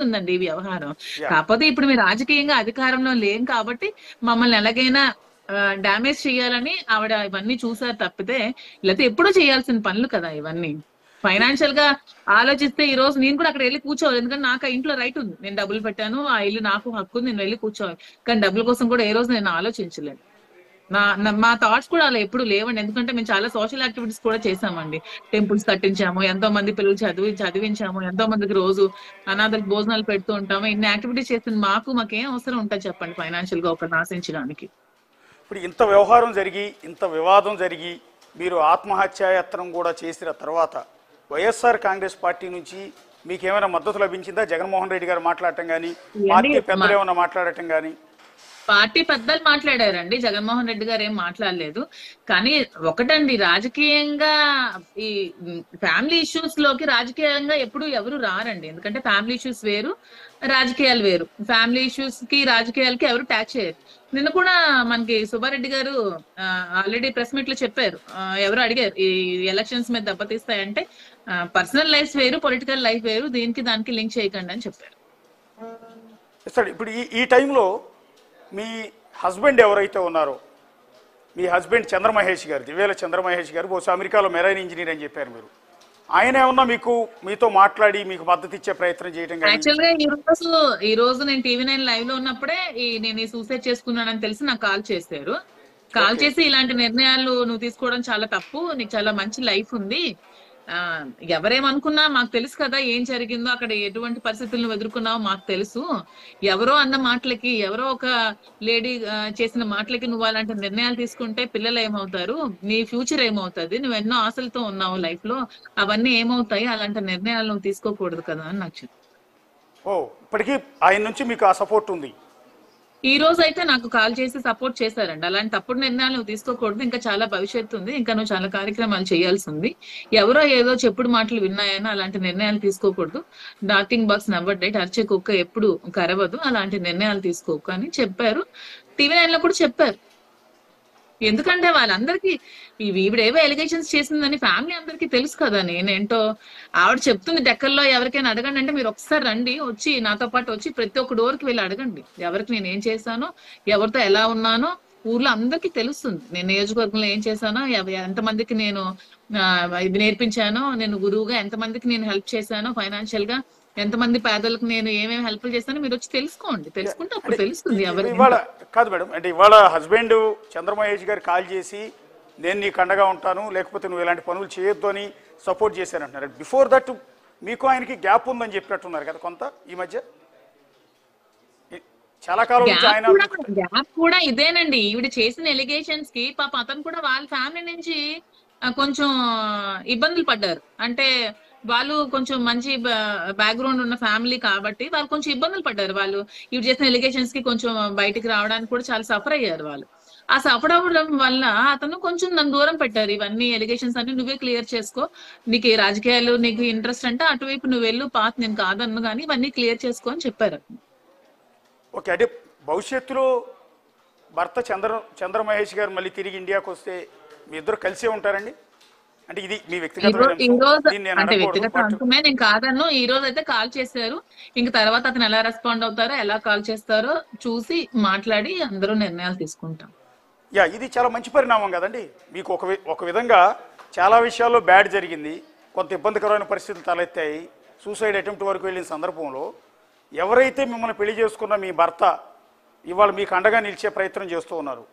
ఉందండి ఈ వ్యవహారం. యా. కాకపోతే ఇప్పుడు మీరు రాజకీయంగా అధికారంలో లేం కాబట్టి మమ్మల్ని ఎలాగైనా డ్యామేజ్ చేయాలని ఆవిడ ఇవన్నీ చూసారు తప్పితే, లేకపోతే ఎప్పుడూ చేయాల్సిన పనులు కదా ఇవన్నీ. ఫైనాన్షియల్ గా ఆలోచిస్తే ఈ రోజు నేను కూడా అక్కడ వెళ్ళి కూర్చోవాలి. ఎందుకంటే నాకు ఆ ఇంట్లో రైట్ ఉంది. నేను డబ్బులు పెట్టాను, ఆ ఇల్లు నాకు హక్కు ఉంది, నేను వెళ్ళి కూర్చోవాలి. కానీ డబ్బుల కోసం కూడా ఏ రోజు నేను ఆలోచించలేను. మా థాట్స్ కూడా అలా ఎప్పుడు లేవండి. ఎందుకంటే మేము చాలా సోషల్ యాక్టివిటీస్ కూడా చేసామండి. టెంపుల్స్ కట్టించాము, ఎంతో మంది పిల్లలు చదివించాము, ఎంతో మందికి రోజు అనాథలకు భోజనాలు పెడుతూ ఉంటాము. ఇన్ని యాక్టివిటీస్ చేస్తుంది మాకేం అవసరం ఉంటుంది చెప్పండి ఫైనాన్షియల్ గా ఒక ఆశించడానికి. ఇప్పుడు ఇంత వ్యవహారం జరిగి ఇంత వివాదం జరిగి మీరు ఆత్మహత్యాయత్నం కూడా చేసిన తర్వాత వైఎస్ఆర్ కాంగ్రెస్ పార్టీ నుంచి మీకు ఏమైనా మద్దతు లభించిందా? జగన్మోహన్ రెడ్డి గారు మాట్లాడటం కానీ, ఇవన్నీ పార్టీ పెద్దలు ఏమైనా మాట్లాడటం కానీ? పార్టీ పెద్దలు మాట్లాడారండి, జగన్మోహన్ రెడ్డి గారు ఏం మాట్లాడలేదు. కానీ ఒకటండి, రాజకీయంగా ఈ ఫ్యామిలీ ఇష్యూస్ లోకి రాజకీయంగా ఎప్పుడు ఎవరు రారండి. ఎందుకంటే ఫ్యామిలీ ఇష్యూస్ వేరు, రాజకీయాలు వేరు. ఫ్యామిలీ ఇష్యూస్ కి రాజకీయాలకి ఎవరు ట్యాచ్ చేయరు. నిన్న కూడా మనకి సుబ్బారెడ్డి గారు ఆల్రెడీ ప్రెస్ మీట్ లో చెప్పారు. ఎవరు అడిగారు ఈ ఎలక్షన్స్ మీద దెబ్బతీస్తాయంటే, పర్సనల్ లైఫ్ వేరు, పొలిటికల్ లైఫ్ వేరు, దీనికి దానికి లింక్ చేయకండి అని చెప్పారు. సరే, ఇప్పుడు ఈ టైంలో మీ హస్బెండ్ ఎవరైతే ఉన్నారో, మీ హస్బెండ్ చంద్రమహేష్ గారు, దివ్యాల చంద్రమహేష్ గారు బహుశా అమెరికాలో మెరైన్ ఇంజనీర్ అని చెప్పారు మీరు. ఆయన ఏమన్నా మీతో మాట్లాడి మీకు మద్దతు ఇచ్చే ప్రయత్నం చేయడం కానీ? యాక్చువల్ గా ఈ రోజు నేను టీవీ9 లైవ్ లో ఉన్నప్పుడే నేను ఈ సూసైడ్ చేసుకున్నానని తెలిసి నాకు కాల్ చేశారు. Call okay. చేసి ఇలాంటి నిర్ణయాలు నువ్వు తీసుకోవడం చాలా తప్పు, నీకు చాలా మంచి లైఫ్ ఉంది, ఎవరేమనుకున్నా మాకు తెలుసు కదా ఏం జరిగిందో, అక్కడ ఎటువంటి పరిస్థితులను ఎదుర్కొన్నావో మాకు తెలుసు. ఎవరో అన్న మాటలకి, ఎవరో ఒక లేడీ చేసిన మాటలకి నువ్వు అలాంటి నిర్ణయాలు తీసుకుంటే పిల్లలు ఏమవుతారు, నీ ఫ్యూచర్ ఏమవుతుంది, నువ్వు ఎన్నో ఆశలతో ఉన్నావు లైఫ్ లో, అవన్నీ ఏమవుతాయి, అలాంటి నిర్ణయాలు నువ్వు తీసుకోకూడదు కదా అని నాకు చెప్పారు. ఓ, ఇప్పటికీ ఆయన నుంచి మీకు ఆ సపోర్ట్ ఉంది? ఈ రోజు అయితే నాకు కాల్ చేసి సపోర్ట్ చేశారండి. అలాంటి తప్పుడు నిర్ణయాలు నువ్వు తీసుకోకూడదు, ఇంకా చాలా భవిష్యత్తు ఉంది, ఇంకా నువ్వు చాలా కార్యక్రమాలు చేయాల్సి ఉంది, ఎవరో ఏదో చెప్పుడు మాటలు విన్నాయని అలాంటి నిర్ణయాలు తీసుకోకూడదు, డార్కింగ్ బాక్స్ నెవర్ డైట్, అరిచే కుక్క ఎప్పుడు కరవదు, అలాంటి నిర్ణయాలు తీసుకోకు అని చెప్పారు. టీవీ9 లో కూడా చెప్పారు. ఎందుకంటే వాళ్ళందరికీ ఈవిడేవో ఎలిగేషన్స్ చేసిందని ఫ్యామిలీ అందరికీ తెలుసు కదా నేనేంటో. ఆవిడ చెప్తుంది డెక్కల్లో ఎవరికైనా అడగండి అంటే, మీరు ఒకసారి రండి, వచ్చి నాతో పాటు వచ్చి ప్రతి ఒక్క డోర్కి వెళ్ళి అడగండి, ఎవరికి నేను ఏం చేశానో, ఎవరితో ఎలా ఉన్నానో ఊర్లో అందరికీ తెలుస్తుంది. నేను నియోజకవర్గంలో ఏం చేశానో, ఎంతమందికి నేను ఇది నేర్పించానో, నేను గురువుగా ఎంతమందికి నేను హెల్ప్ చేశానో, ఫైనాన్షియల్ గా ఎంతమంది పేదలకు నేను ఏమేమి హెల్ప్ చేశానో మీరు వచ్చి తెలుసుకోండి. తెలుసుకుంటే అప్పుడు తెలుస్తుంది ఎవరు. ఇవాళ కాదు మేడం, అంటే ఇవాళ హస్బెండ్ చంద్రమహేష్ గారు కాల్ చేసి నేను నీకు అండగా ఉంటాను, లేకపోతే నువ్వు ఇలాంటి పనులు చేయొద్దు అని సపోర్ట్ చేశానంటున్నారు. బిఫోర్ దట్ మీకు ఆయనకి గ్యాప్ ఉందని చెప్పినట్టున్నారు కదా కొంత ఈ మధ్య? చాలా కాలం నుంచి ఆయన గ్యాప్ కూడా ఇదేనండి. ఈవిడ చేసిన ఎలిగేషన్స్ కి పాప అతను కూడా వాళ్ళ ఫ్యామిలీ నుంచి కొంచెం ఇబ్బందులు పడ్డారు. అంటే వాళ్ళు కొంచెం మంచి బ్యాక్గ్రౌండ్ ఉన్న ఫ్యామిలీ కాబట్టి వాళ్ళు కొంచెం ఇబ్బందులు పడ్డారు. వాళ్ళు ఇవి చేసిన ఎలిగేషన్స్ కి కొంచెం బయటికి రావడానికి కూడా చాలా సఫర్ అయ్యారు వాళ్ళు. ఆ సఫర్ అవ్వడం వల్ల అతను కొంచెం నన్ను దూరం పెట్టారు. ఇవన్నీ ఎలిగేషన్స్ అన్ని నువ్వే క్లియర్ చేసుకో, నీకు రాజకీయాలు నీకు ఇంట్రెస్ట్ అంటే అటువైపు నువ్వు వెళ్ళు, పాత్ నేను కాదన్ను, కానీ ఇవన్నీ క్లియర్ చేసుకో అని చెప్పారు. ఓకే, అంటే భవిష్యత్తులో భర్త చంద్రమహేష్ గారు మళ్ళీ తిరిగి ఇండియాకి వస్తే మీ ఇద్దరు కలిసే ఉంటారండి? అంటే ఇది మీ వ్యక్తిగతమైన అంశమే, నేను కాదన్ను. ఈ రోజు అయితే కాల్ చేశారు, ఇంక తర్వాత అతను ఎలా రెస్పాండ్ అవుతారో, ఎలా కాల్ చేస్తారో చూసి మాట్లాడి అందరూ నిర్ణయాలు తీసుకుంటాం. యా, ఇది చాలా మంచి పరిణామం కదండి. మీకు ఒక విధంగా చాలా విషయాల్లో బ్యాడ్ జరిగింది, కొంత ఇబ్బందికరమైన పరిస్థితులు తలెత్తాయి, సూసైడ్ అటెంప్ట్ వరకు వెళ్ళిన సందర్భంలో ఎవరైతే మిమ్మల్ని పెళ్లి చేసుకున్న మీ భర్త ఇవాళ మీకు అండగా నిలిచే ప్రయత్నం చేస్తూ ఉన్నారు.